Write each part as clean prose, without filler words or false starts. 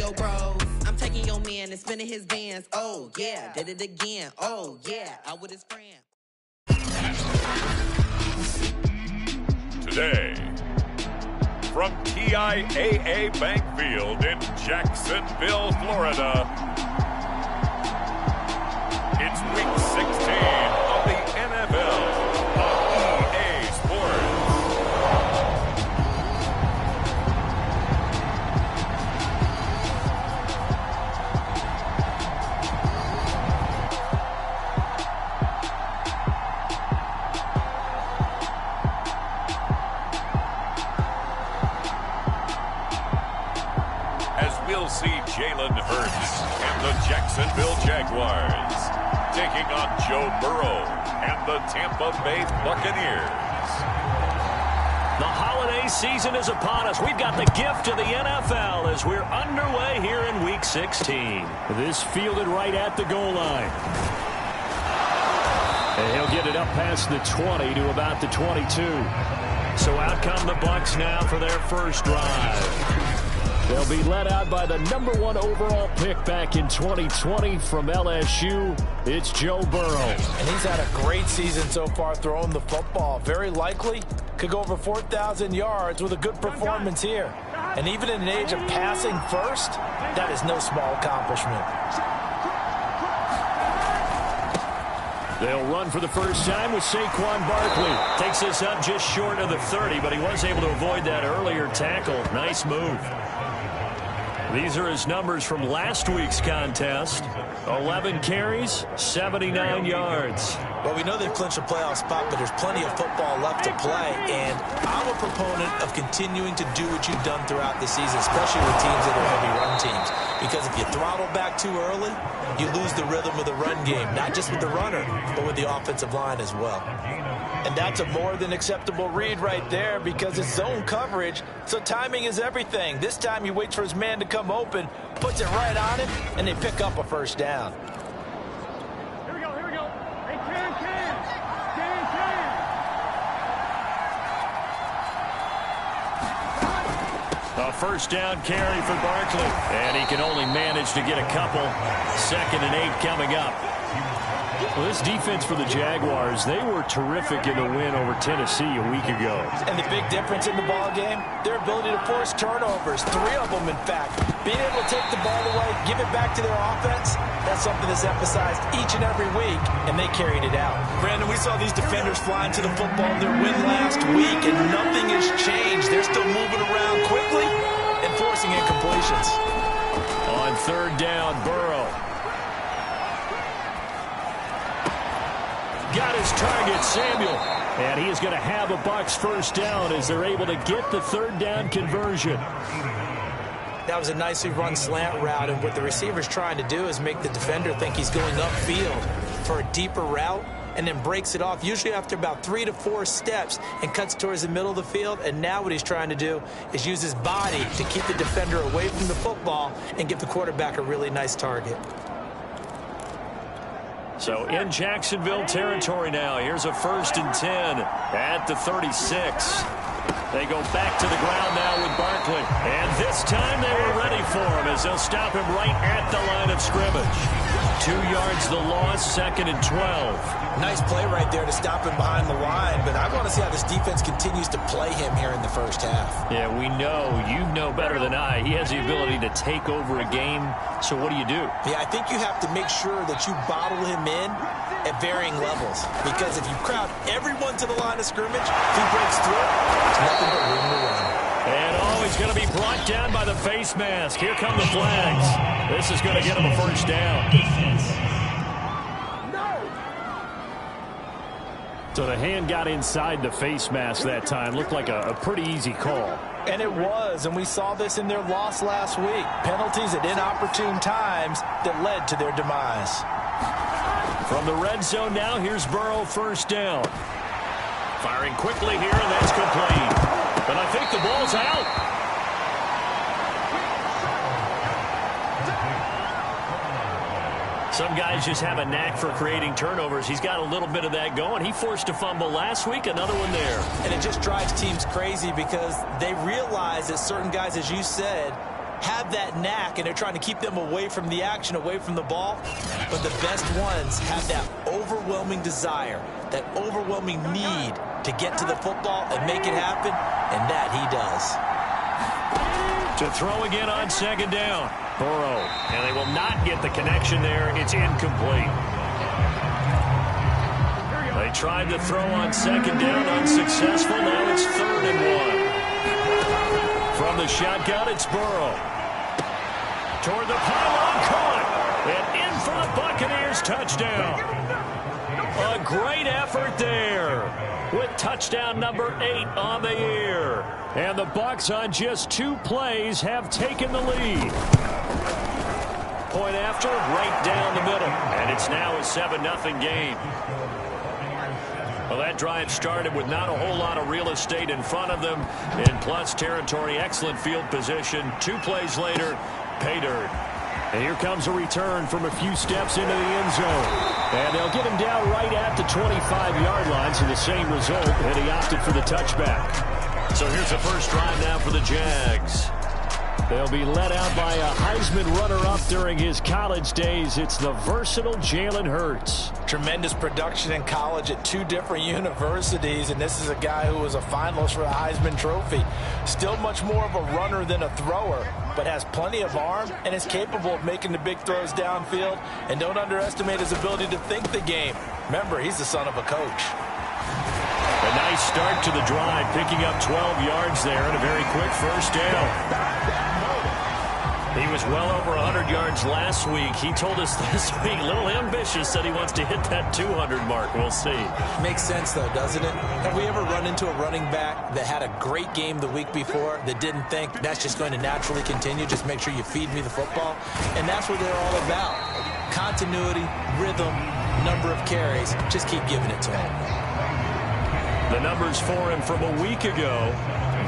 Joe Bros. I'm taking your man and spinning his bands. Oh, yeah, did it again. Oh, yeah, out with his friend. Today, from TIAA Bank Field in Jacksonville, Florida, it's Week 16 of the NFL on EA Sports. See Jalen Hurts and the Jacksonville Jaguars taking on Joe Burrow and the Tampa Bay Buccaneers. The holiday season is upon us. We've got the gift of the NFL as we're underway here in Week 16. This fielded right at the goal line. And he'll get it up past the 20 to about the 22. So out come the Bucks now for their first drive. They'll be led out by the #1 overall pick back in 2020 from LSU. It's Joe Burrow. And he's had a great season so far throwing the football. Very likely could go over 4,000 yards with a good performance here. And even in an age of passing first, that is no small accomplishment. They'll run for the first time with Saquon Barkley. Takes this up just short of the 30, but he was able to avoid that earlier tackle. Nice move. These are his numbers from last week's contest. 11 carries, 79 yards. Well, we know they've clinched a playoff spot, but there's plenty of football left to play. And I'm a proponent of continuing to do what you've done throughout the season, especially with teams that are heavy run teams. Because if you throttle back too early, you lose the rhythm of the run game, not just with the runner, but with the offensive line as well. And that's a more than acceptable read right there because it's zone coverage, so timing is everything. This time he waits for his man to come open, puts it right on him, and they pick up a first down. Here we go. Hey, Cam. A first down carry for Barkley, and he can only manage to get a couple. 2nd and 8 coming up. Well, this defense for the Jaguars, they were terrific in the win over Tennessee a week ago. And the big difference in the ball game, their ability to force turnovers, 3 of them, in fact. Being able to take the ball away, give it back to their offense, that's something that's emphasized each and every week, and they carried it out. Brandon, we saw these defenders flying to the football in their win last week, and nothing has changed. They're still moving around quickly and forcing incompletions. On 3rd down, Burrow. Got his target, Samuel. And he is going to have a Bucks first down as they're able to get the 3rd down conversion. That was a nicely run slant route, and what the receiver's trying to do is make the defender think he's going upfield for a deeper route and then breaks it off, usually after about 3 to 4 steps, and cuts towards the middle of the field. And now what he's trying to do is use his body to keep the defender away from the football and give the quarterback a really nice target. So in Jacksonville territory now. Here's a 1st and 10 at the 36. They go back to the ground now with Barkley. And this time they were ready for him as they'll stop him right at the line of scrimmage. 2 yards the loss, 2nd and 12. Nice play right there to stop him behind the line, but I want to see how this defense continues to play him here in the first half. Yeah, we know. You know better than I. He has the ability to take over a game, so what do you do? Yeah, I think you have to make sure that you bottle him in at varying levels, because if you crowd everyone to the line of scrimmage, if he breaks through, there's nothing but room to run. And he's going to be brought down by the face mask. Here come the flags. This is going to get him a first down. So the hand got inside the face mask that time. Looked like a pretty easy call. And it was, and we saw this in their loss last week. Penalties at inopportune times that led to their demise. From the red zone now, here's Burrow, first down. Firing quickly here, and that's complete. But I think the ball's out. Some guys just have a knack for creating turnovers. He's got a little bit of that going. He forced a fumble last week, another one there. And it just drives teams crazy because they realize that certain guys, as you said, have that knack, and they're trying to keep them away from the action, away from the ball. But the best ones have that overwhelming desire, that overwhelming need to get to the football and make it happen, and that he does. To throw again on second down. Burrow, and they will not get the connection there. It's incomplete. They tried to throw on second down, unsuccessful. Now it's 3rd and 1. From the shotgun, it's Burrow. Toward the pylon, caught. And in for the Buccaneers touchdown. A great effort there with touchdown number 8 on the year. And the Bucks on just 2 plays have taken the lead. Point after, right down the middle. And it's now a 7-0 game. Well, that drive started with not a whole lot of real estate in front of them. In plus territory, excellent field position. 2 plays later, pay dirt. And here comes a return from a few steps into the end zone. And they'll get him down right at the 25-yard line, so the same result, and he opted for the touchback. So here's the first drive now for the Jags. They'll be led out by a Heisman runner-up during his college days. It's the versatile Jalen Hurts. Tremendous production in college at 2 different universities, and this is a guy who was a finalist for the Heisman Trophy. Still much more of a runner than a thrower, but has plenty of arm and is capable of making the big throws downfield. And don't underestimate his ability to think the game. Remember, he's the son of a coach. A nice start to the drive, picking up 12 yards there and a very quick first down. He was well over 100 yards last week. He told us this week, a little ambitious, said he wants to hit that 200 mark. We'll see. Makes sense, though, doesn't it? Have we ever run into a running back that had a great game the week before that didn't think that's just going to naturally continue? Just make sure you feed me the football. And that's what they're all about. Continuity, rhythm, number of carries. Just keep giving it to him. The numbers for him from a week ago.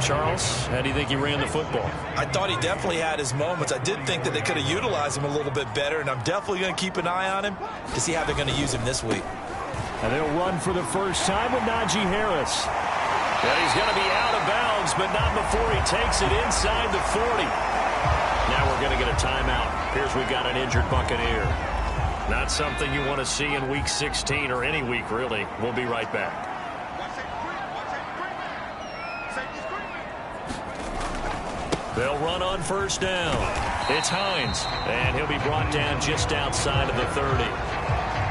Charles, how do you think he ran the football? I thought he definitely had his moments. I did think that they could have utilized him a little bit better, and I'm definitely going to keep an eye on him to see how they're going to use him this week. And they'll run for the first time with Najee Harris. And he's going to be out of bounds, but not before he takes it inside the 40. Now we're going to get a timeout. Here's we've got an injured Buccaneer. Not something you want to see in Week 16 or any week, really. We'll be right back. They'll run on first down. It's Hines, and he'll be brought down just outside of the 30.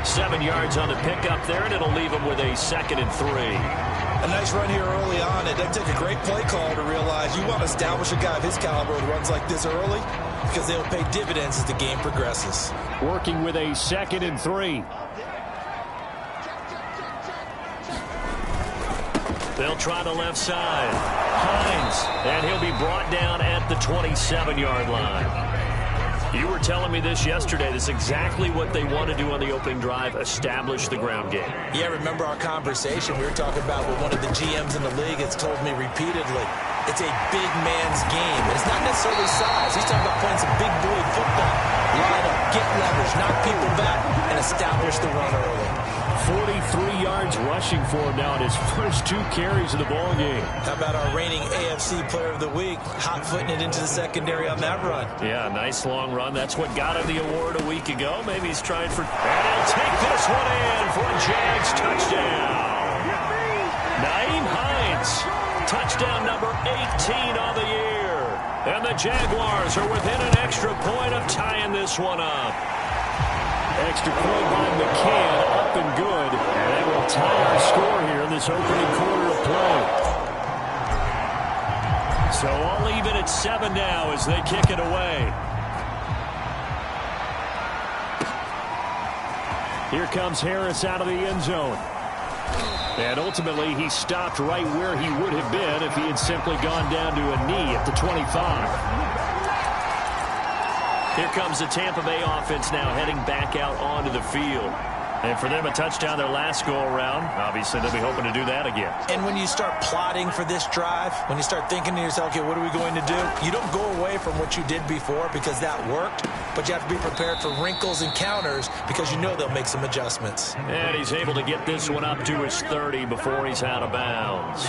7 yards on the pickup there, and it'll leave him with a 2nd and 3. A nice run here early on. It doesn't take a great play call to realize you want to establish a guy of his caliber who runs like this early because they'll pay dividends as the game progresses. Working with a 2nd and 3. They'll try the left side. Hines, and he'll be brought down at the 27-yard line. You were telling me this yesterday. This is exactly what they want to do on the opening drive, establish the ground game. Yeah, remember our conversation. We were talking about what one of the GMs in the league has told me repeatedly. It's a big man's game. And it's not necessarily size. He's talking about playing some big boy football. Line up, get leverage, knock people back, and establish the run early. 43 yards rushing for him now in his first 2 carries of the ball game. How about our reigning AFC Player of the Week, hot-footing it into the secondary on that run? Yeah, nice long run. That's what got him the award a week ago. Maybe he's trying for... And he'll take this one in for a Jags touchdown. Nyheim Hines, touchdown number 18 on the year. And the Jaguars are within an extra point of tying this one up. Extra point by McCann, up and good. And that will tie our score here in this opening quarter of play. So all even at 7 now as they kick it away. Here comes Harris out of the end zone. And ultimately, he stopped right where he would have been if he had simply gone down to a knee at the 25. Here comes the Tampa Bay offense now heading back out onto the field. And for them, a touchdown their last go-around. Obviously, they'll be hoping to do that again. And when you start plotting for this drive, when you start thinking to yourself, okay, what are we going to do? You don't go away from what you did before because that worked, but you have to be prepared for wrinkles and counters because you know they'll make some adjustments. And he's able to get this one up to his 30 before he's out of bounds.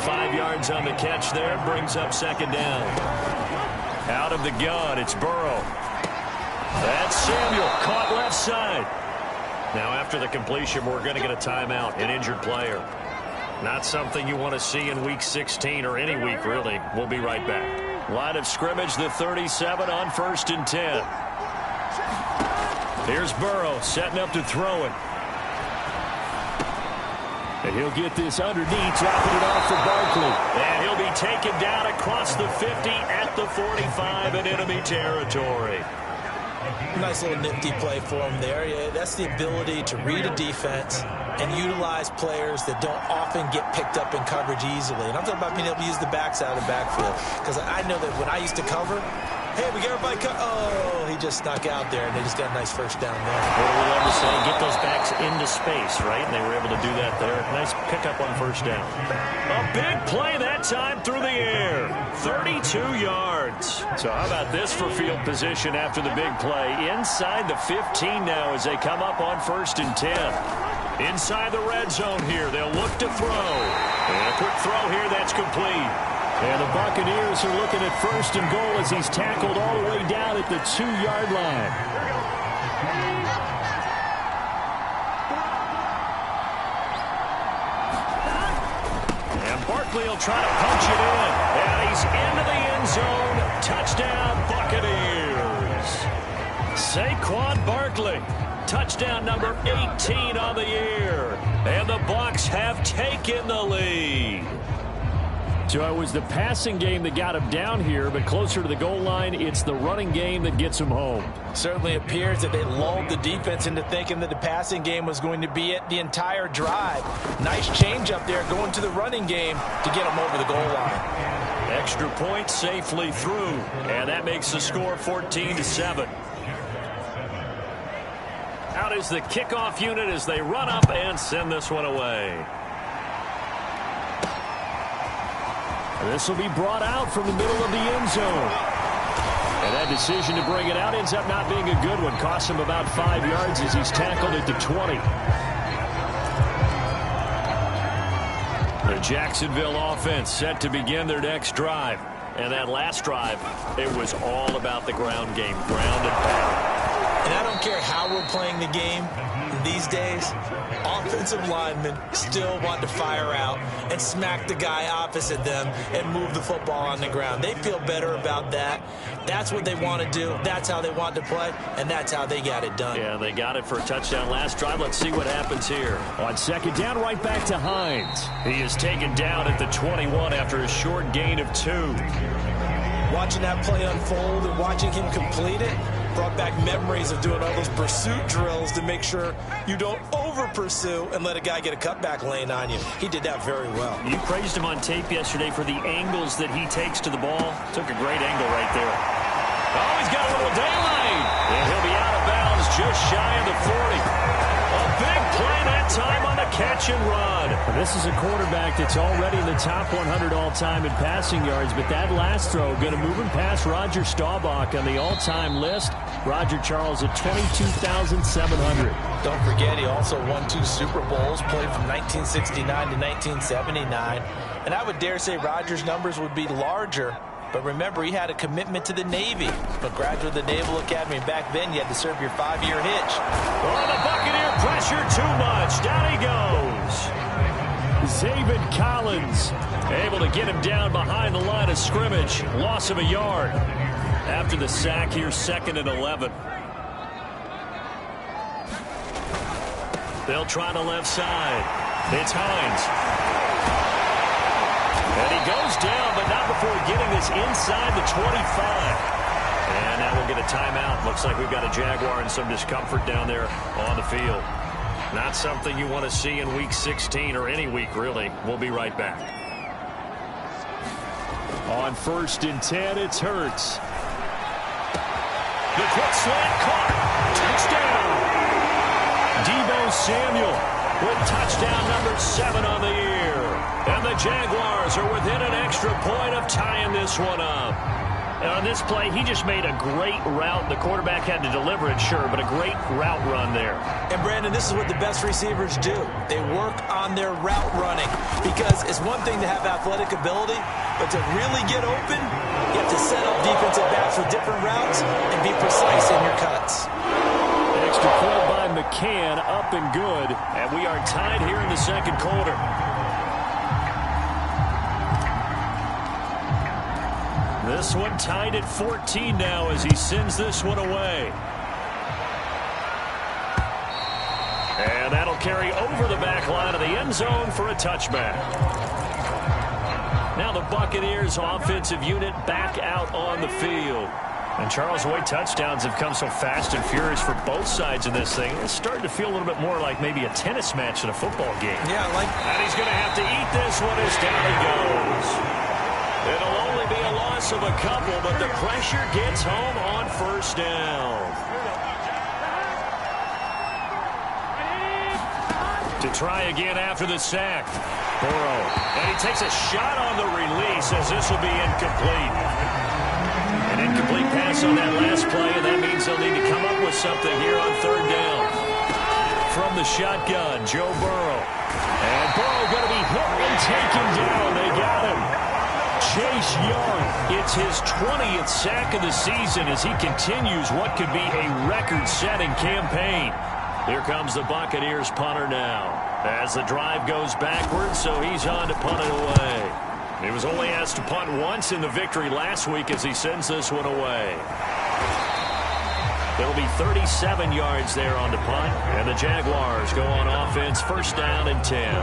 5 yards on the catch there, brings up 2nd down. Out of the gun, it's Burrow. That's Samuel, caught left side. Now after the completion, we're going to get a timeout, an injured player. Not something you want to see in Week 16 or any week, really. We'll be right back. Line of scrimmage, the 37 on 1st and 10. Here's Burrow setting up to throw it. And he'll get this underneath, dropping it off for Barkley. And he'll be taken down across the 50 at the 45 in enemy territory. Nice little nifty play for him there. Yeah, that's the ability to read a defense and utilize players that don't often get picked up in coverage easily. And I'm talking about being able to use the backs out of the backfield. Because I know that when I used to cover, hey, we got everybody oh, he just snuck out there, and they just got a nice first down there. What do we love to say? Get those backs into space, right? And they were able to do that there. Nice pickup on first down. A big play that time through the air. 32 yards. So how about this for field position after the big play? Inside the 15 now as they come up on 1st and 10. Inside the red zone here. They'll look to throw. And a quick throw here that's complete. And the Buccaneers are looking at 1st and goal as he's tackled all the way down at the 2-yard line. And Barkley will try to punch it in. And he's into the end zone. Touchdown, Buccaneers. Saquon Barkley. Touchdown number 18 on the year. And the Bucks have taken the lead. So it was the passing game that got him down here, but closer to the goal line, it's the running game that gets him home. Certainly appears that they lulled the defense into thinking that the passing game was going to be it the entire drive. Nice change up there going to the running game to get him over the goal line. Extra point safely through, and that makes the score 14-7. Out is the kickoff unit as they run up and send this one away. This will be brought out from the middle of the end zone. And that decision to bring it out ends up not being a good one. Costs him about 5 yards as he's tackled at the 20. The Jacksonville offense set to begin their next drive. And that last drive, it was all about the ground game, ground and pound. And I don't care how we're playing the game these days, offensive linemen still want to fire out and smack the guy opposite them and move the football on the ground. They feel better about that. That's what they want to do. That's how they want to play, and that's how they got it done. Yeah, they got it for a touchdown last drive. Let's see what happens here. On 2nd down, right back to Hines. He is taken down at the 21 after a short gain of 2. Watching that play unfold and watching him complete it brought back memories of doing all those pursuit drills to make sure you don't over-pursue and let a guy get a cutback lane on you. He did that very well. You praised him on tape yesterday for the angles that he takes to the ball. Took a great angle right there. Oh, he's got a little daylight. And he'll be out of bounds just shy of the 40. A big play that time on the catch and run. This is a quarterback that's already in the top 100 all-time in passing yards, but that last throw going to move him past Roger Staubach on the all-time list. Roger Charles at 22,700. Don't forget, he also won 2 Super Bowls, played from 1969 to 1979. And I would dare say Roger's numbers would be larger. But remember, he had a commitment to the Navy. A graduate of the Naval Academy. Back then, you had to serve your 5-year hitch. Oh, the Buccaneer pressure too much. Down he goes. Zaven Collins able to get him down behind the line of scrimmage. Loss of a yard. After the sack here, 2nd and 11. They'll try the left side. It's Hines. And he goes down, but not before getting this inside the 25. And now we'll get a timeout. Looks like we've got a Jaguar and some discomfort down there on the field. Not something you want to see in Week 16 or any week, really. We'll be right back. On 1st and 10, it's Hurts. The quick slant caught. Touchdown. Deebo Samuel with touchdown number 7 on the year. And the Jaguars are within an extra point of tying this one up. And on this play, he just made a great route. The quarterback had to deliver it, sure, but a great route run there. And, Brandon, this is what the best receivers do. They work on their route running because it's one thing to have athletic ability, but to really get open, you have to set up defensive backs for different routes and be precise in your cuts. Extra point by McCann, up and good. And we are tied here in the second quarter. This one tied at 14 now as he sends this one away. And that'll carry over the back line of the end zone for a touchback. Now the Buccaneers offensive unit back out on the field. And Charles, the way touchdowns have come so fast and furious for both sides of this thing, it's starting to feel a little bit more like maybe a tennis match in a football game. Yeah, I like that. And he's going to have to eat this one as down he goes. It'll only be a loss of a couple, but the pressure gets home on first down. To try again after the sack. Burrow. And he takes a shot on the release as this will be incomplete. An incomplete pass on that last play, and that means they'll need to come up with something here on third down. From the shotgun, Joe Burrow. And Burrow going to be hit and taken down. They got him. Chase Young, it's his 20th sack of the season as he continues what could be a record-setting campaign. Here comes the Buccaneers punter now. As the drive goes backwards, so he's on to punt it away. He was only asked to punt once in the victory last week as he sends this one away. It'll be 37 yards there on the punt, and the Jaguars go on offense, first down and 10.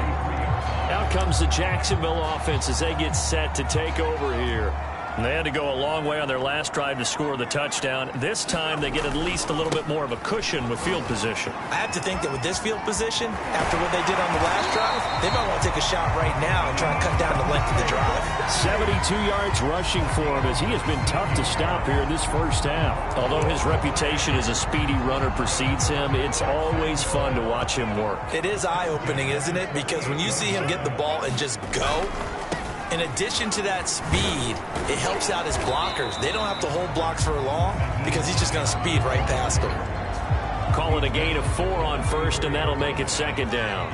Out comes the Jacksonville offense as they get set to take over here. And they had to go a long way on their last drive to score the touchdown. This time they get at least a little bit more of a cushion with field position. I have to think that with this field position, after what they did on the last drive, they might want to take a shot right now and try and cut down the length of the drive. 72 yards rushing for him as he has been tough to stop here in this first half. Although his reputation as a speedy runner precedes him, it's always fun to watch him work. It is eye-opening, isn't it? Because when you see him get the ball and just go, in addition to that speed, it helps out his blockers. They don't have to hold blocks for long because he's just going to speed right past them. Call it a gain of 4 on first, and that'll make it second down.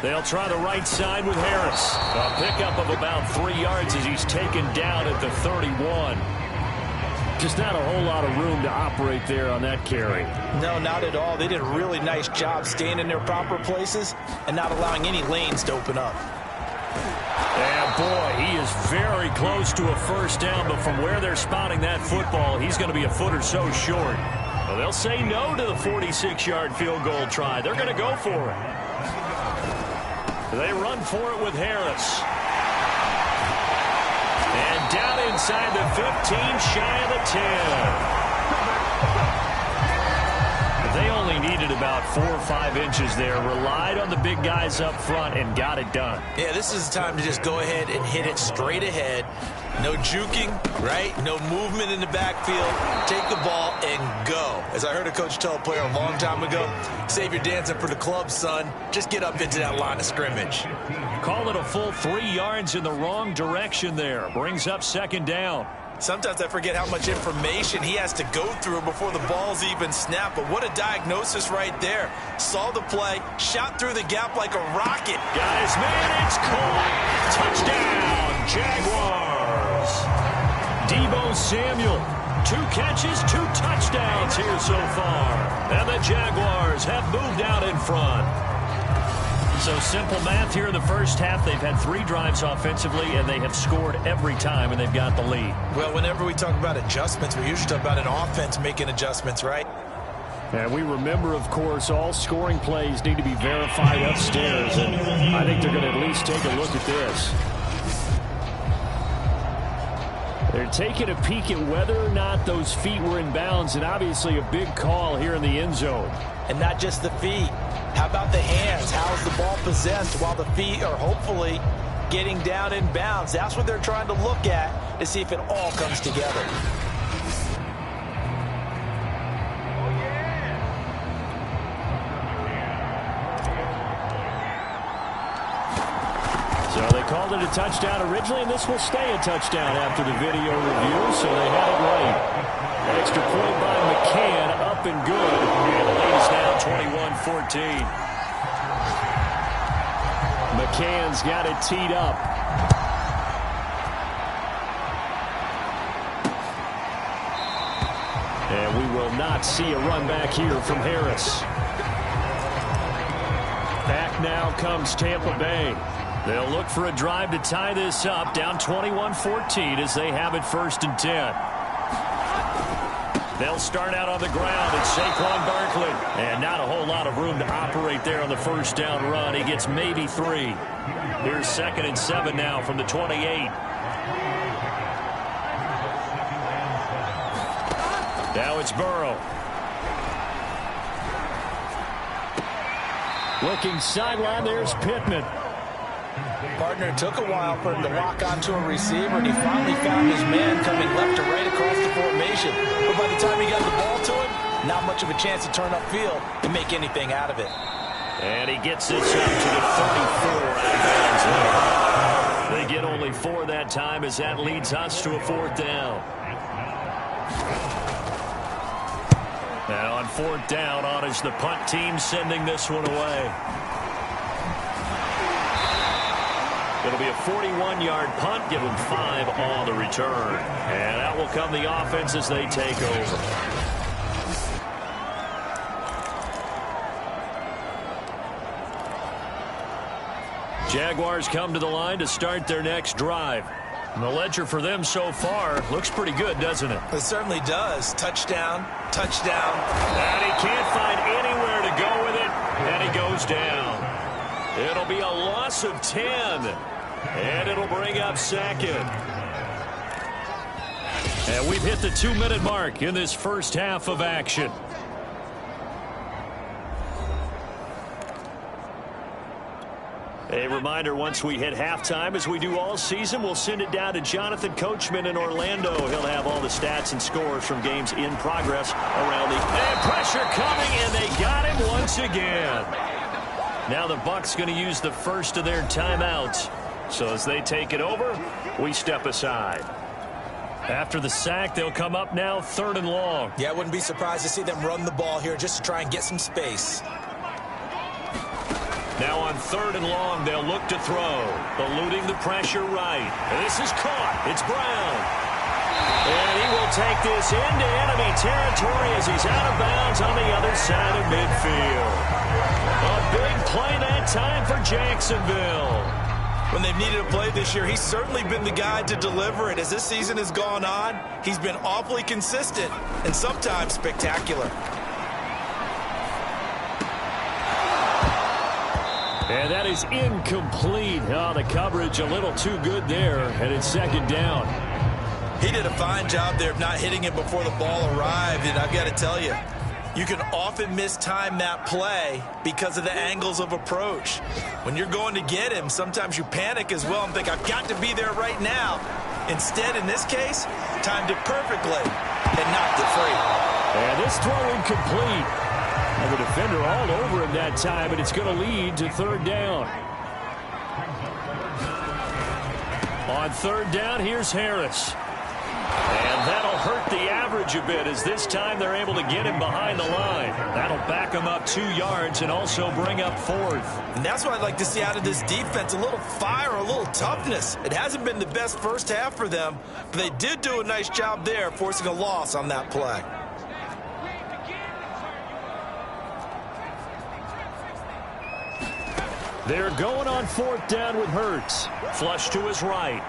They'll try the right side with Harris. A pickup of about 3 yards as he's taken down at the 31. Just not a whole lot of room to operate there on that carry. No, not at all. They did a really nice job staying in their proper places and not allowing any lanes to open up. And boy, he is very close to a first down, but from where they're spotting that football, he's going to be a foot or so short. Well, they'll say no to the 46-yard field goal try. They're going to go for it. They run for it with Harris. And down inside the 15, shy of the 10. They only needed about 4 or 5 inches there. Relied on the big guys up front and got it done. Yeah, this is the time to just go ahead and hit it straight ahead. No juking, right? No movement in the backfield. Take the ball and go. As I heard a coach tell a player a long time ago, save your dancing for the club, son. Just get up into that line of scrimmage. Call it a full 3 yards in the wrong direction there. Brings up second down. Sometimes I forget how much information he has to go through before the ball's even snapped. But what a diagnosis right there. Saw the play, shot through the gap like a rocket. Got his man, it's caught. Touchdown, Jaguars. Deebo Samuel, 2 catches, 2 touchdowns here so far. And the Jaguars have moved out in front. So simple math here in the first half. They've had 3 drives offensively, and they have scored every time, and they've got the lead. Well, whenever we talk about adjustments, we usually talk about an offense making adjustments, right? And we remember, of course, all scoring plays need to be verified upstairs, and I think they're going to at least take a look at this. They're taking a peek at whether or not those feet were in bounds, and obviously a big call here in the end zone. And not just the feet. How about the hands? How's the ball possessed while the feet are hopefully getting down in bounds? That's what they're trying to look at to see if it all comes together. So they called it a touchdown originally, and this will stay a touchdown after the video review, so they had it right. Extra point by McCann, up and good. And the lead is now 21-14. McCann's got it teed up. not see a run back here from Harris. Back now comes Tampa Bay. They'll look for a drive to tie this up, down 21-14 as they have it 1st and 10. They'll start out on the ground. It's Saquon Barkley. And not a whole lot of room to operate there on the first down run. He gets maybe 3. Here's 2nd and 7 now from the 28. Now it's Burrow. Looking sideline, there's Pittman. Partner, it took a while for him to lock onto a receiver, and he finally found his man coming left to right across the formation. But by the time he got the ball to him, not much of a chance to turn upfield and make anything out of it. And he gets this up to the 34 out of bounds there. They get only 4 that time as that leads us to a 4th down. And on 4th down, on is the punt team sending this one away. It'll be a 41-yard punt, give them 5 on the return. And out will come the offense as they take over. Jaguars come to the line to start their next drive. And the ledger for them so far looks pretty good, doesn't it? It certainly does. Touchdown, touchdown. And he can't find anywhere to go with it, and he goes down. It'll be a loss of 10, and it'll bring up 2nd. And we've hit the 2-minute mark in this first half of action. A reminder, once we hit halftime, as we do all season, we'll send it down to Jonathan Coachman in Orlando. He'll have all the stats and scores from games in progress around the... And pressure coming, and they got him once again. Now the Bucks going to use the first of their timeouts. So as they take it over, we step aside. After the sack, they'll come up now 3rd and long. Yeah, I wouldn't be surprised to see them run the ball here just to try and get some space. Now on 3rd and long, they'll look to throw. Eluding the pressure right. And this is caught. It's Brown. And he will take this into enemy territory as he's out of bounds on the other side of midfield. A big play that time for Jacksonville. When they've needed a play this year, he's certainly been the guy to deliver it. As this season has gone on, he's been awfully consistent and sometimes spectacular. And that is incomplete. Oh, the coverage a little too good there, and it's 2nd down. He did a fine job there of not hitting it before the ball arrived, and I've got to tell you, you can often mistime that play because of the angles of approach. When you're going to get him, sometimes you panic as well and think, I've got to be there right now. Instead, in this case, timed it perfectly and knocked it free. And this throw incomplete. And the defender all over him that time, and it's going to lead to 3rd down. On 3rd down, here's Harris. And that'll hurt the average a bit as this time they're able to get him behind the line. That'll back him up 2 yards and also bring up 4th. And that's what I'd like to see out of this defense, a little fire, a little toughness. It hasn't been the best first half for them, but they did do a nice job there forcing a loss on that play. They're going on 4th down with Hurts. Flush to his right.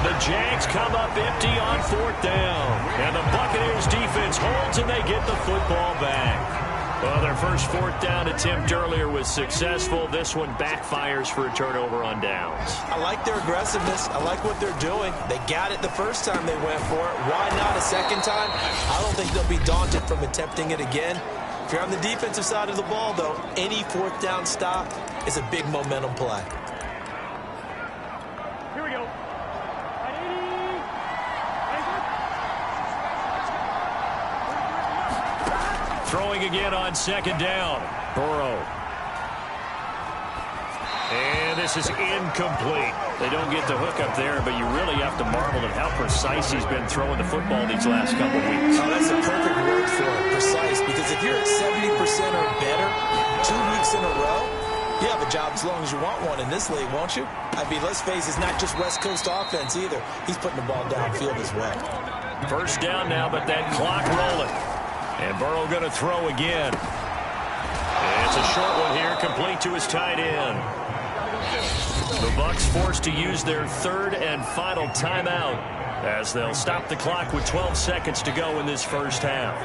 The Jags come up empty on 4th down. And the Buccaneers defense holds and they get the football back. Well, their first 4th down attempt earlier was successful. This one backfires for a turnover on downs. I like their aggressiveness. I like what they're doing. They got it the first time they went for it. Why not a second time? I don't think they'll be daunted from attempting it again. If you're on the defensive side of the ball, though, any 4th down stop is a big momentum play. Here we go. Throwing again on 2nd down. Burrow. And this is incomplete. They don't get the hook up there, but you really have to marvel at how precise he's been throwing the football these last couple weeks. Oh, that's a perfect word for it, precise, because if you're at 70% or better 2 weeks in a row, You have a job as long as you want one in this league, won't you? I mean, let's face it, it's not just West Coast offense either. He's putting the ball downfield as well. First down now, but that clock rolling. And Burrow going to throw again. It's a short one here, complete to his tight end. The Bucks forced to use their third and final timeout as they'll stop the clock with 12 seconds to go in this first half.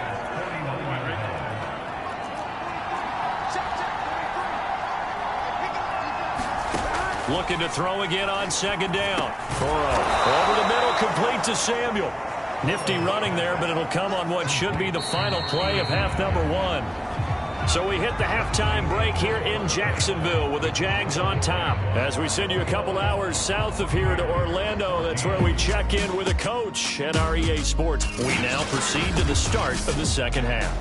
Looking to throw again on second down. Burrow over the middle, complete to Samuel. Nifty running there, but it'll come on what should be the final play of half number 1. So we hit the halftime break here in Jacksonville with the Jags on top. As we send you a couple hours south of here to Orlando, that's where we check in with the coach at our EA Sports. We now proceed to the start of the second half.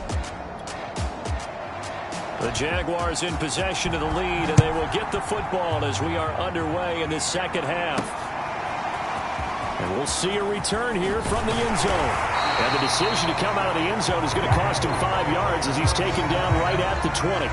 The Jaguars in possession of the lead, and they will get the football as we are underway in this second half. And we'll see a return here from the end zone. And the decision to come out of the end zone is going to cost him 5 yards as he's taken down right at the 20.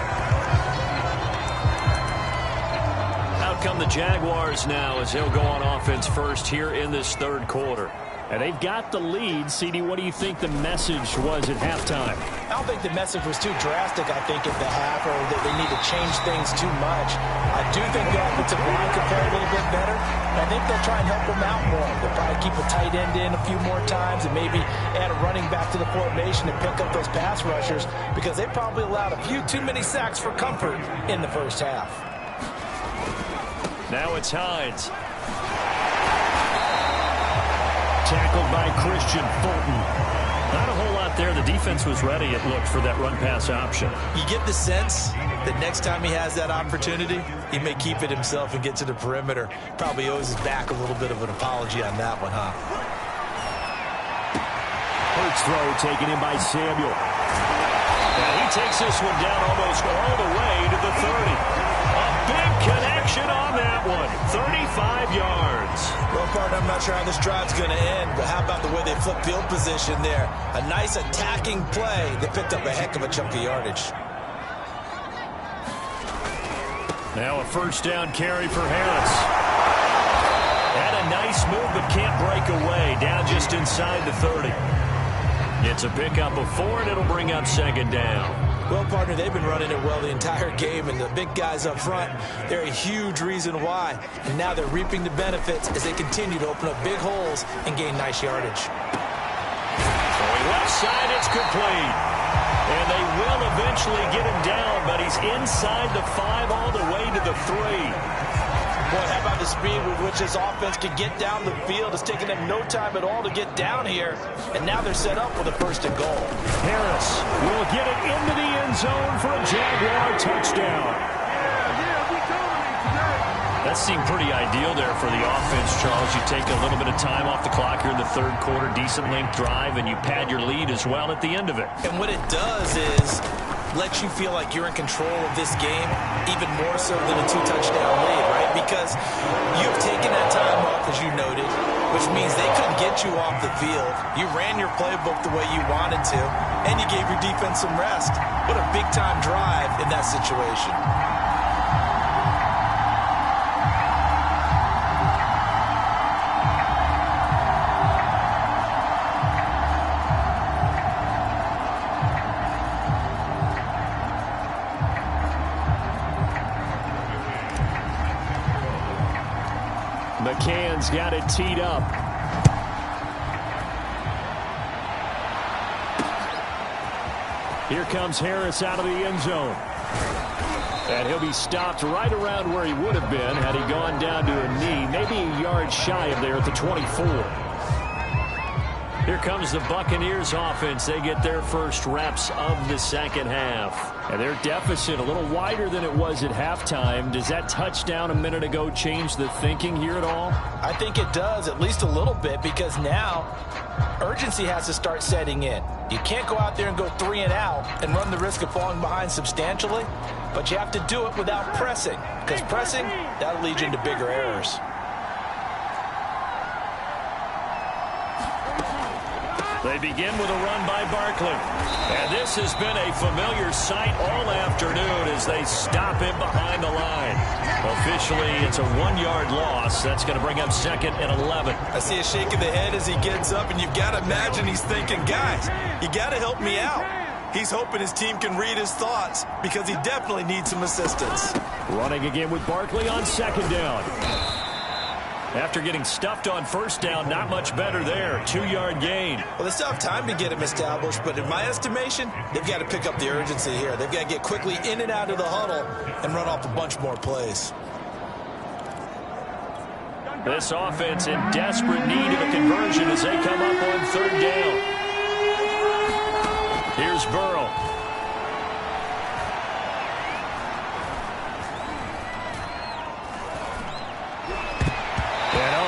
Out come the Jaguars now as they'll go on offense first here in this third quarter. And they've got the lead. CD, what do you think the message was at halftime? I don't think the message was too drastic, I think, at the half, or that they need to change things too much. I do think the offensive line could play a little bit better. I think they'll try and help them out more. They'll probably keep a tight end in a few more times and maybe add a running back to the formation and pick up those pass rushers because they probably allowed a few too many sacks for comfort in the first half. Now it's Hines. Tackled by Christian Fulton. Not a whole lot there. The defense was ready, it looked, for that run-pass option. You get the sense that next time he has that opportunity, he may keep it himself and get to the perimeter. Probably owes his back a little bit of an apology on that one, huh? Hurts throw taken in by Samuel. And he takes this one down almost all the way to the 30. A big connection on that one. 35 yards. Well, partner, I'm not sure how this drive's going to end, but how about the way they flip field position there? A nice attacking play that picked up a heck of a chunk of yardage. Now a first down carry for Harris. Had a nice move, but can't break away. Down just inside the 30. It's a pickup of 4, and it'll bring up second down. Well, partner, they've been running it well the entire game, and the big guys up front, they're a huge reason why. And now they're reaping the benefits as they continue to open up big holes and gain nice yardage. Going left side, it's complete. And they will eventually get him down, but he's inside the 5 all the way to the 3. Boy, how about the speed with which this offense can get down the field? It's taken them no time at all to get down here, and now they're set up with a first and goal. Harris will get it into the end zone for a Jaguar touchdown. That seemed pretty ideal there for the offense, Charles. You take a little bit of time off the clock here in the third quarter, decent length drive, and you pad your lead as well at the end of it. And what it does is let you feel like you're in control of this game, even more so than a 2-touchdown lead, right? Because you've taken that time off, as you noted, which means they couldn't get you off the field. You ran your playbook the way you wanted to, and you gave your defense some rest. What a big-time drive in that situation. McCann's got it teed up. Here comes Harris out of the end zone. And he'll be stopped right around where he would have been had he gone down to a knee, maybe a yard shy of there at the 24. Here comes the Buccaneers offense. They get their first reps of the second half. And their deficit a little wider than it was at halftime. Does that touchdown a minute ago change the thinking here at all? I think it does, at least a little bit, because now urgency has to start setting in. You can't go out there and go 3 and out and run the risk of falling behind substantially, but you have to do it without pressing, because pressing, that'll lead you into bigger errors. They begin with a run by Barkley. And this has been a familiar sight all afternoon as they stop him behind the line. officially it's a 1-yard loss. That's going to bring up 2nd and 11. I see a shake of the head as he gets up, and you've got to imagine he's thinking, guys, you got to help me out. He's hoping his team can read his thoughts because he definitely needs some assistance. Running again with Barkley on 2nd down. After getting stuffed on 1st down, not much better there. 2-yard gain. Well, they still have time to get him established, but in my estimation, they've got to pick up the urgency here. They've got to get quickly in and out of the huddle and run off a bunch more plays. This offense in desperate need of a conversion as they come up on 3rd down. Here's Burrow.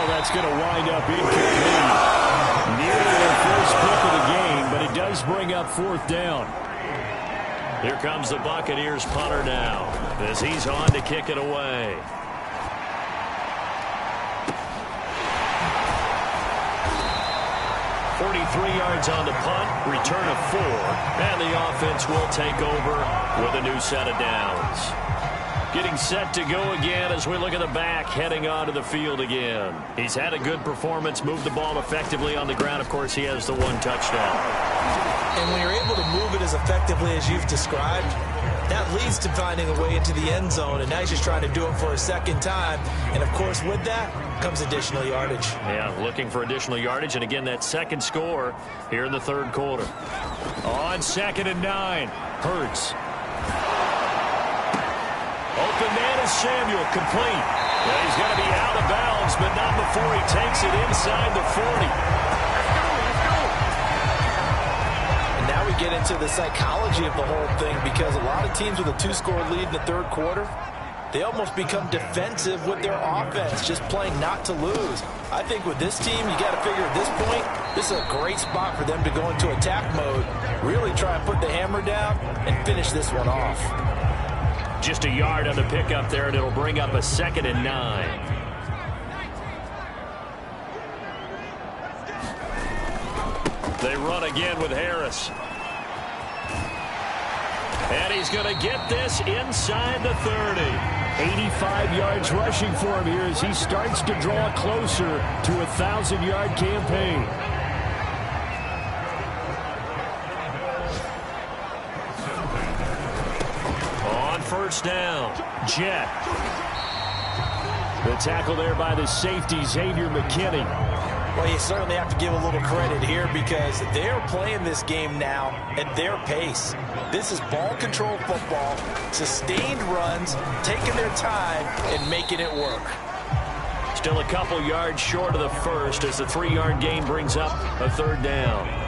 That's going to wind up incomplete. Nearly their first pick of the game, but it does bring up 4th down. Here comes the Buccaneers punter now as he's on to kick it away. Yards on the punt, return of 4, and the offense will take over with a new set of downs. Getting set to go again as we look at the back heading onto the field again. He's had a good performance, moved the ball effectively on the ground. Of course, he has the 1 touchdown. And when you're able to move it as effectively as you've described, that leads to finding a way into the end zone, and now he's just trying to do it for a 2nd time. And, of course, with that comes additional yardage. Yeah, looking for additional yardage, and again, that 2nd score here in the 3rd quarter. On 2nd and 9, Hurts. Open man is Samuel, complete. Well, he's going to be out of bounds, but not before he takes it inside the 40. And now we get into the psychology of the whole thing, because a lot of teams with a 2-score lead in the 3rd quarter, they almost become defensive with their offense, just playing not to lose. I think with this team, you got to figure at this point, this is a great spot for them to go into attack mode, really try and put the hammer down and finish this one off. Just a yard on the pickup there, and it'll bring up a 2nd and 9. They run again with Harris. And he's going to get this inside the 30. 85 yards rushing for him here as he starts to draw closer to a 1,000-yard campaign. On 1st down, Jet. The tackle there by the safety, Xavier McKinney. Well, you certainly have to give a little credit here because they're playing this game now at their pace. This is ball control football, sustained runs, taking their time and making it work. Still a couple yards short of the first as the 3-yard gain brings up a 3rd down.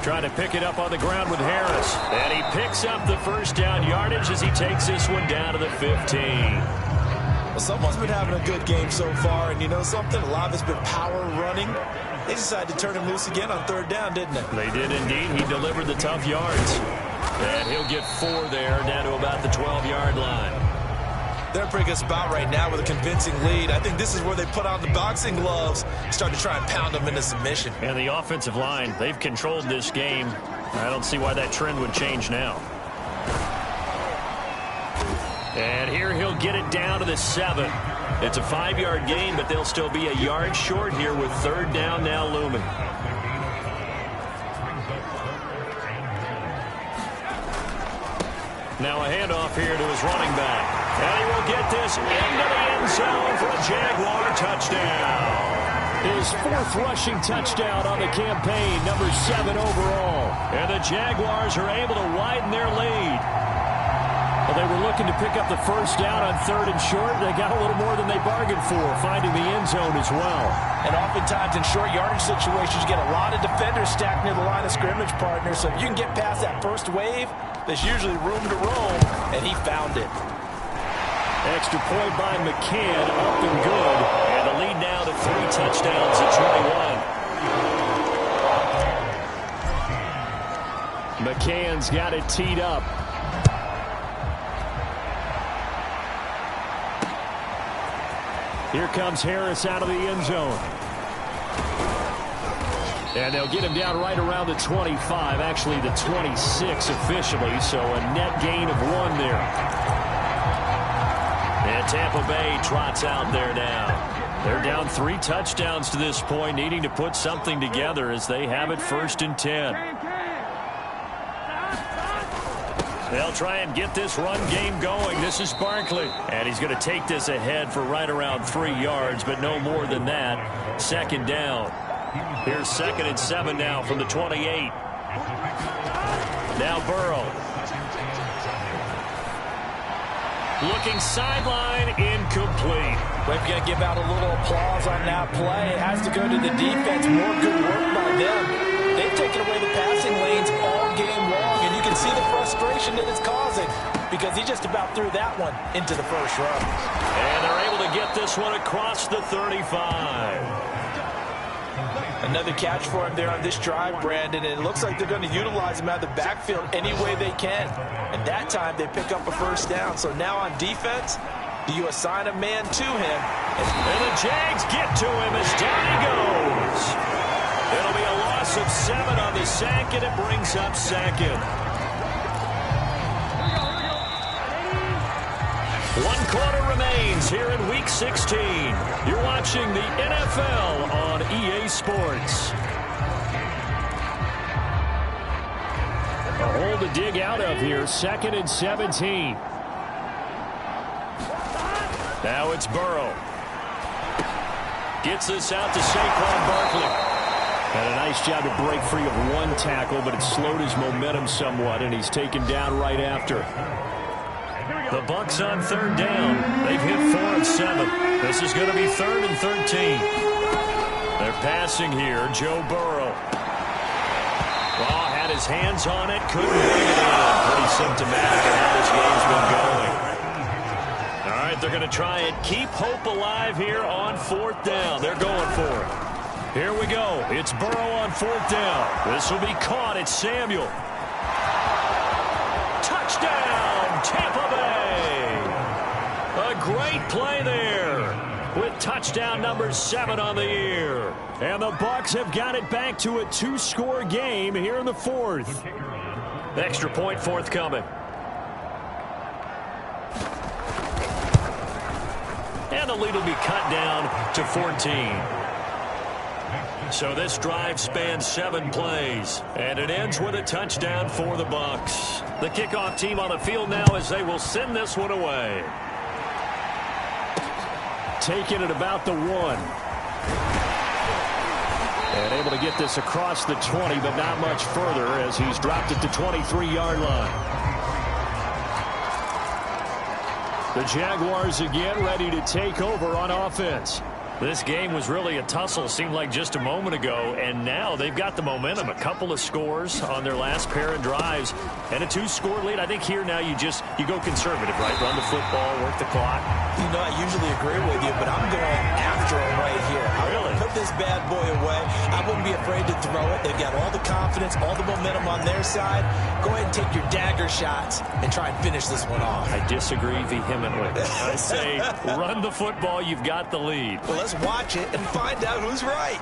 Trying to pick it up on the ground with Harris. And he picks up the 1st down yardage as he takes this one down to the 15. Well, someone's been having a good game so far, and you know something? A lot of it's been power running. They decided to turn him loose again on 3rd down, didn't they? They did indeed. He delivered the tough yards. And he'll get 4 there, down to about the 12-yard line. They're in a pretty good spot right now with a convincing lead. I think this is where they put on the boxing gloves, start to try and pound them into submission. And the offensive line, they've controlled this game. I don't see why that trend would change now. And here he'll get it down to the 7. It's a 5-yard gain, but they'll still be a yard short here with 3rd down now looming. Now a handoff here to his running back. And he will get this into the end zone for a Jaguar touchdown. His 4th rushing touchdown on the campaign, number 7 overall. And the Jaguars are able to widen their lead. Well, they were looking to pick up the 1st down on 3rd and short. They got a little more than they bargained for, finding the end zone as well. And oftentimes in short yardage situations, you get a lot of defenders stacked near the line of scrimmage, partner. So if you can get past that first wave, there's usually room to roam, and he found it. Extra point by McCann, up and good. And the lead now to 3 touchdowns at 21. McCann's got it teed up. Here comes Harris out of the end zone. And they'll get him down right around the 25, actually the 26 officially, so a net gain of 1 there. And Tampa Bay trots out there now. They're down 3 touchdowns to this point, needing to put something together as they have it 1st and 10. They'll try and get this run game going. This is Barkley. And he's going to take this ahead for right around 3 yards, but no more than that. 2nd down. Here's 2nd and 7 now from the 28. Now Burrow. Looking sideline, incomplete. We're going to give out a little applause on that play. It has to go to the defense. More good work by them. They've taken away the passing lanes all game long, and you can see the frustration that it's causing because he just about threw that one into the first row. And they're able to get this one across the 35. Another catch for him there on this drive, Brandon, and it looks like they're going to utilize him out of the backfield any way they can. And that time they pick up a 1st down. So now on defense, do you assign a man to him? And the Jags get to him as down he goes. It'll be a loss of 7 on the sack, and it brings up 2nd. 1 quarter remains here in Week 16. You're watching the NFL on EA Sports. A hole to dig out of here. 2nd and 17. Now it's Burrow. Gets this out to Saquon Barkley. Had a nice job to break free of 1 tackle, but it slowed his momentum somewhat, and he's taken down right after. The Bucks on 3rd down. They've hit 4 of 7. This is going to be 3rd and 13. They're passing here. Joe Burrow. Well, had his hands on it. Couldn't bring it in. Pretty symptomatic of how this game's been going. All right, they're going to try and keep hope alive here on 4th down. They're going for it. Here we go. It's Burrow on 4th down. This will be caught. It's Samuel. Touchdown, Tampa Bay. A great play there with touchdown number 7 on the year. And the Bucks have got it back to a 2-score game here in the 4th. Extra point forthcoming. And the lead will be cut down to 14. So this drive spans 7 plays, and it ends with a touchdown for the Bucks. The kickoff team on the field now as they will send this one away. Taking it about the 1. And able to get this across the 20, but not much further as he's dropped it to 23-yard line. The Jaguars again ready to take over on offense. This game was really a tussle, seemed like just a moment ago, and now they've got the momentum. A couple of scores on their last pair of drives, and a 2-score lead. I think here now you go conservative, right? Run the football, work the clock. You know, I usually agree with you, but I'm going after him right here. Really? Put this bad boy away. I wouldn't be afraid to throw it. They've got all the confidence, all the momentum on their side. Go ahead and take your dagger shots and try and finish this one off. I disagree vehemently. I say run the football. You've got the lead. Well, let's watch it and find out who's right.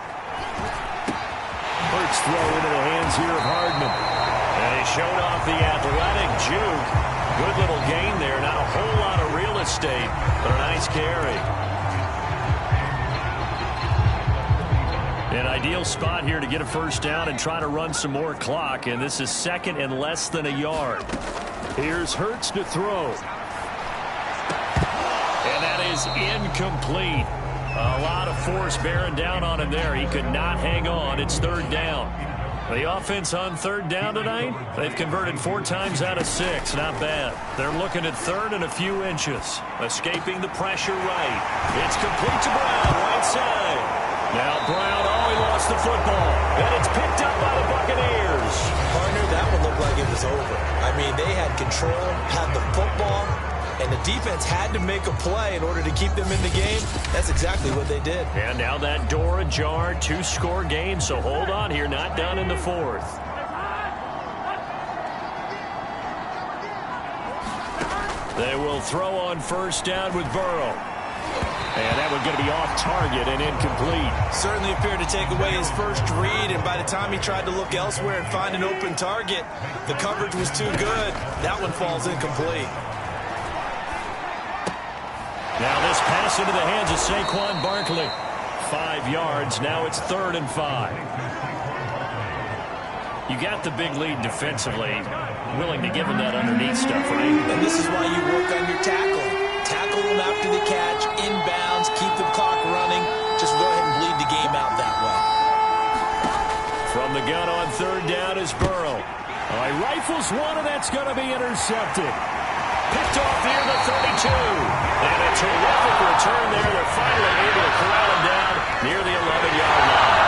Hurts throw into the hands here of Hardman. And he showed off the athletic juke. Good little gain there. Not a whole lot of real estate, but a nice carry. An ideal spot here to get a 1st down and try to run some more clock. And this is 2nd and less than a yard. Here's Hurts to throw. And that is incomplete. A lot of force bearing down on him there. He could not hang on. It's 3rd down. The offense on 3rd down tonight, they've converted 4 times out of 6. Not bad. They're looking at 3rd and a few inches. Escaping the pressure right. It's complete to Brown, right side. Now Brown, he lost the football. And it's picked up by the Buccaneers. Partner, that one looked like it was over. I mean, they had control, had the football, and the defense had to make a play in order to keep them in the game. That's exactly what they did. And now that door ajar, 2-score game, so hold on here, not done in the 4th. They will throw on 1st down with Burrow. And that one's going to be off target and incomplete. Certainly appeared to take away his first read, and by the time he tried to look elsewhere and find an open target, the coverage was too good. That one falls incomplete. Now this pass into the hands of Saquon Barkley. 5 yards. Now it's 3rd and 5. You got the big lead defensively. Willing to give him that underneath stuff, right? And this is why you work on your tackling. Tackle them after the catch, inbounds, keep the clock running. Just go ahead and bleed the game out that way. From the gun on 3rd down is Burrow. He rifles one, and that's going to be intercepted. Picked off near the 32. And a terrific return there. They're finally able to corral him down near the 11-yard line.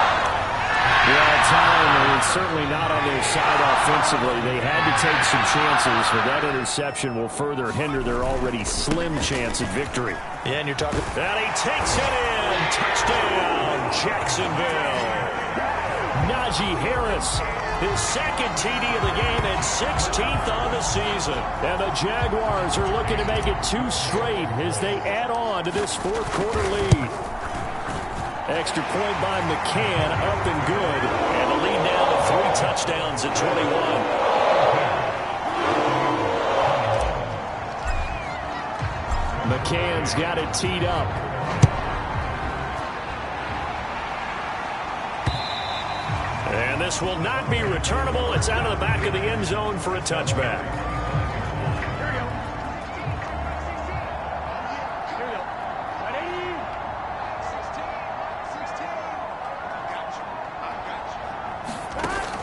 Yeah, time is certainly not on their side offensively. They had to take some chances, but that interception will further hinder their already slim chance at victory. Yeah, and you're talking... And he takes it in. Touchdown, Jacksonville. Najee Harris, his 2nd TD of the game and 16th on the season. And the Jaguars are looking to make it 2 straight as they add on to this 4th quarter lead. Extra point by McCann, up and good. And the lead now to 3 touchdowns at 21. McCann's got it teed up. And this will not be returnable. It's out of the back of the end zone for a touchback.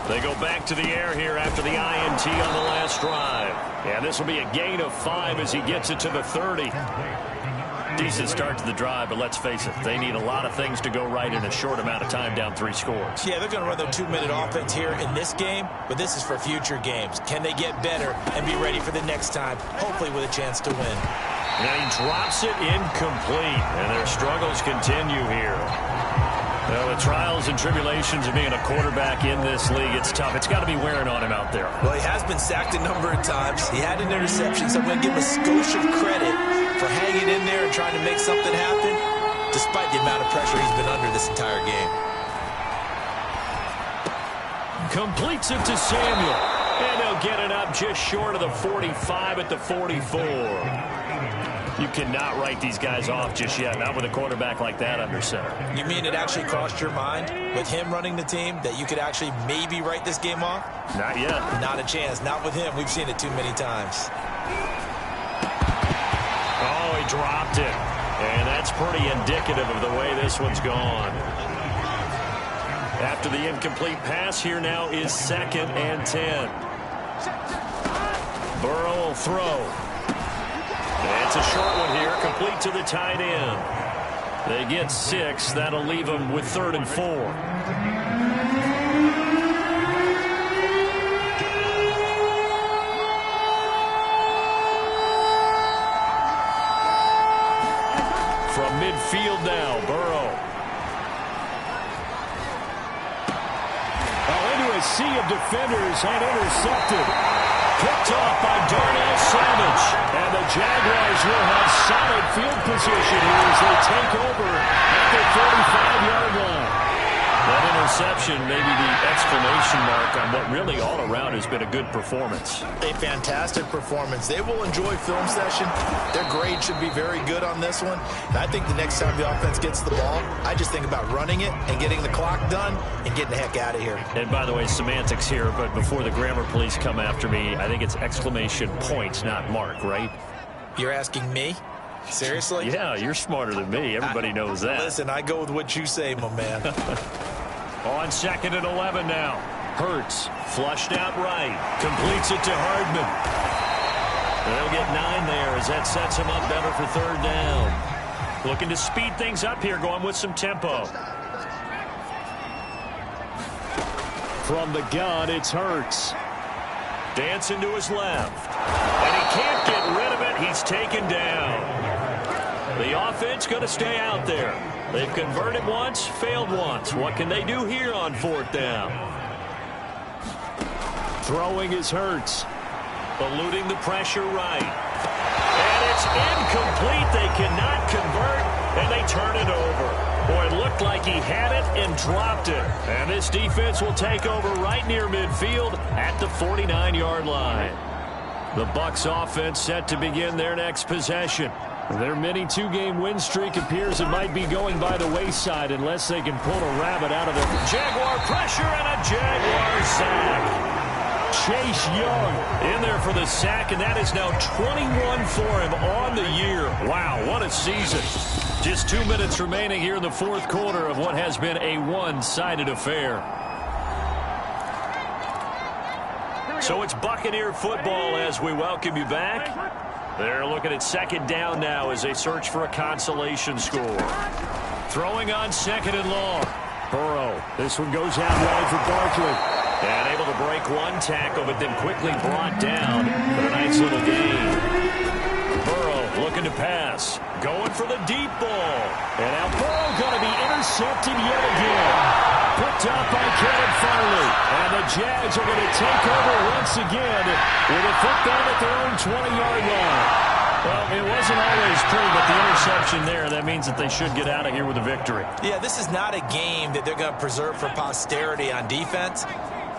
They go back to the air here after the INT on the last drive. And this will be a gain of 5 as he gets it to the 30. Decent start to the drive, but let's face it, they need a lot of things to go right in a short amount of time down 3 scores. Yeah, they're going to run their 2-minute offense here in this game, but this is for future games. Can they get better and be ready for the next time, hopefully with a chance to win? And he drops it incomplete, and their struggles continue here. Well, the trials and tribulations of being a quarterback in this league, it's tough. It's got to be wearing on him out there. Well, he has been sacked a number of times. He had an interception, so I'm going to give him a skosh of credit for hanging in there and trying to make something happen, despite the amount of pressure he's been under this entire game. Completes it to Samuel. And they'll get it up just short of the 45 at the 44. You cannot write these guys off just yet, not with a quarterback like that under center. You mean it actually crossed your mind with him running the team that you could actually maybe write this game off? Not yet. Not a chance. Not with him. We've seen it too many times. Oh, he dropped it. And that's pretty indicative of the way this one's gone. After the incomplete pass, here now is 2nd and 10. Burrow will throw. It's a short one here, complete to the tight end. They get 6. That'll leave them with 3rd and 4. From midfield now, Burrow. Into a sea of defenders and intercepted. Picked off by Darnell Savage. And the Jaguars will have solid field position here as they take over at the 45-yard line. That interception may be the exclamation mark on what really all around has been a good performance. A fantastic performance. They will enjoy film session. Their grade should be very good on this one. And I think the next time the offense gets the ball, I just think about running it and getting the clock done and getting the heck out of here. And by the way, semantics here, but before the grammar police come after me, I think it's exclamation point, not mark, right? You're asking me? Seriously? Yeah, you're smarter than me. Everybody knows that. Listen, I go with what you say, my man. On 2nd and 11 now. Hurts, flushed out right. Completes it to Hardman. They'll get 9 there as that sets him up better for 3rd down. Looking to speed things up here, going with some tempo. From the gun, it's Hurts. Dancing to his left. And he can't get rid of it. He's taken down. The offense going to stay out there. They've converted once, failed once. What can they do here on 4th down? Throwing is Hurts. Eluding the pressure right. And It's incomplete. They cannot convert, and they turn it over. Boy, it looked like he had it and dropped it. And this defense will take over right near midfield at the 49-yard line. The Bucks offense set to begin their next possession. Their mini two-game win streak appears it might be going by the wayside unless they can pull a rabbit out of the Jaguar pressure and a Jaguar sack. Chase Young in there for the sack, and that is now 21 for him on the year. Wow, what a season. Just 2 minutes remaining here in the fourth quarter of what has been a one-sided affair. So it's Buccaneer football as we welcome you back. They're looking at second down now as they search for a consolation score. Throwing on second and long. Burrow. This one goes out wide for Barkley. And able to break one tackle, but then quickly brought down for a nice little gain. Burrow looking to pass. Going for the deep ball. And now Burrow going to be intercepted yet again. Picked up by Kevin Farley. And the Jags are going to take over once again with a football at their own 20-yard line. Well, it wasn't always pretty, but the interception there, that means that they should get out of here with a victory. Yeah, this is not a game that they're going to preserve for posterity on defense,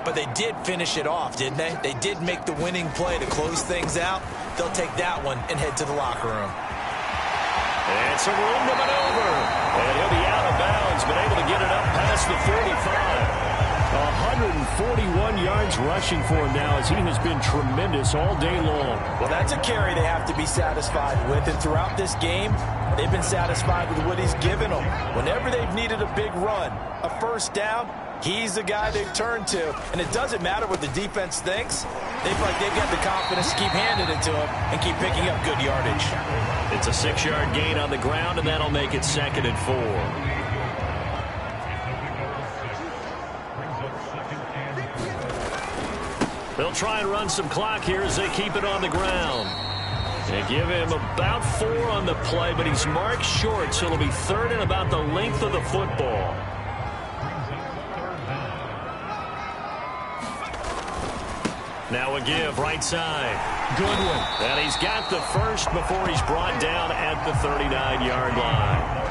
but they did finish it off, didn't they? They did make the winning play to close things out. They'll take that one and head to the locker room. And some room to maneuver. And he'll be out of bounds, but able to get it up past the 45. 141 yards rushing for him now as he has been tremendous all day long. Well, that's a carry they have to be satisfied with. And throughout this game, they've been satisfied with what he's given them. Whenever they've needed a big run, a first down, he's the guy they've turned to. And it doesn't matter what the defense thinks. They feel like they've got the confidence to keep handing it to him and keep picking up good yardage. It's a 6-yard gain on the ground, and that'll make it 2nd and 4. They'll try and run some clock here as they keep it on the ground. They give him about 4 on the play, but he's marked short, so it'll be 3rd and about the length of the football. Now a give, right side. Goodwin. And he's got the first before he's brought down at the 39-yard line.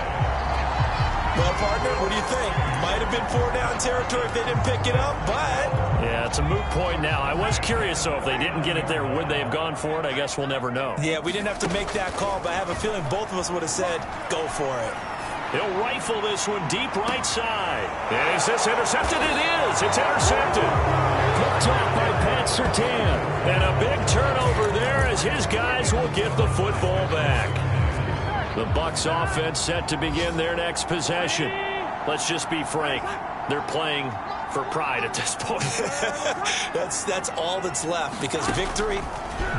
Well, partner, what do you think? Might have been 4-down territory if they didn't pick it up, but... Yeah, it's a moot point now. I was curious, though, if they didn't get it there, would they have gone for it? I guess we'll never know. Yeah, we didn't have to make that call, but I have a feeling both of us would have said, go for it. He'll rifle this one deep right side. Is this intercepted? It is. It's intercepted. Picked off by Pat Surtain. And a big turnover there as his guys will get the football back. The Bucks offense set to begin their next possession. Let's just be frank. They're playing for pride at this point. That's all that's left because victory,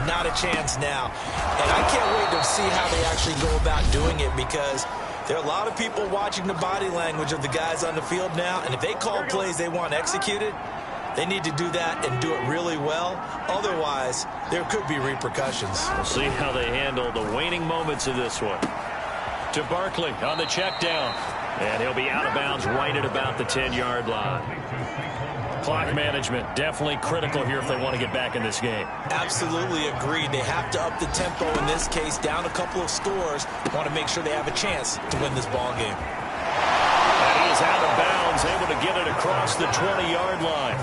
not a chance now. And I can't wait to see how they actually go about doing it because there are a lot of people watching the body language of the guys on the field now. And if they call plays they want executed, they need to do that and do it really well. Otherwise, there could be repercussions. We'll see how they handle the waning moments of this one. To Barkley on the check down. And he'll be out of bounds right at about the 10-yard line. Clock management definitely critical here if they want to get back in this game. Absolutely agreed. They have to up the tempo in this case, down a couple of scores. Want to make sure they have a chance to win this ball game. And he is out of bounds, able to get it across the 20-yard line.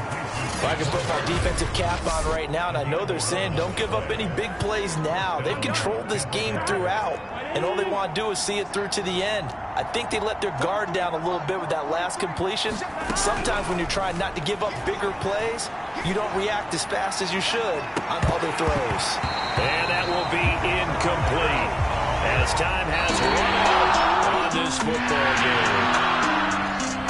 If I can put my defensive cap on right now, and I know they're saying don't give up any big plays now. They've controlled this game throughout, and all they want to do is see it through to the end. I think they let their guard down a little bit with that last completion. Sometimes when you're trying not to give up bigger plays, you don't react as fast as you should on other throws. And that will be incomplete as time has run out on this football game.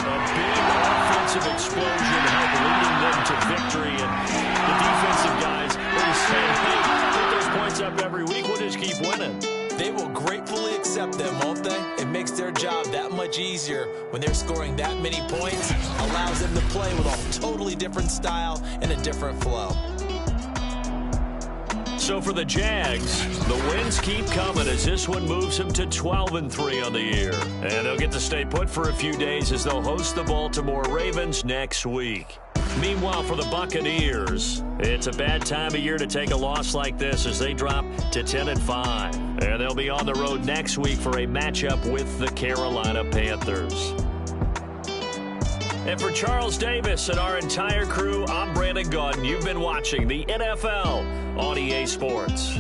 A big offensive explosion helped leading them to victory, and the defensive guys are saying, hey, put those points up every week, we'll just keep winning. They will gratefully accept them, won't they? It makes their job that much easier when they're scoring that many points. Allows them to play with a totally different style and a different flow. So for the Jags, the wins keep coming as this one moves them to 12-3 on the year. And they'll get to stay put for a few days as they'll host the Baltimore Ravens next week. Meanwhile, for the Buccaneers, it's a bad time of year to take a loss like this as they drop to 10-5. And they'll be on the road next week for a matchup with the Carolina Panthers. And for Charles Davis and our entire crew, I'm Brandon Gaudin. You've been watching the NFL on EA Sports.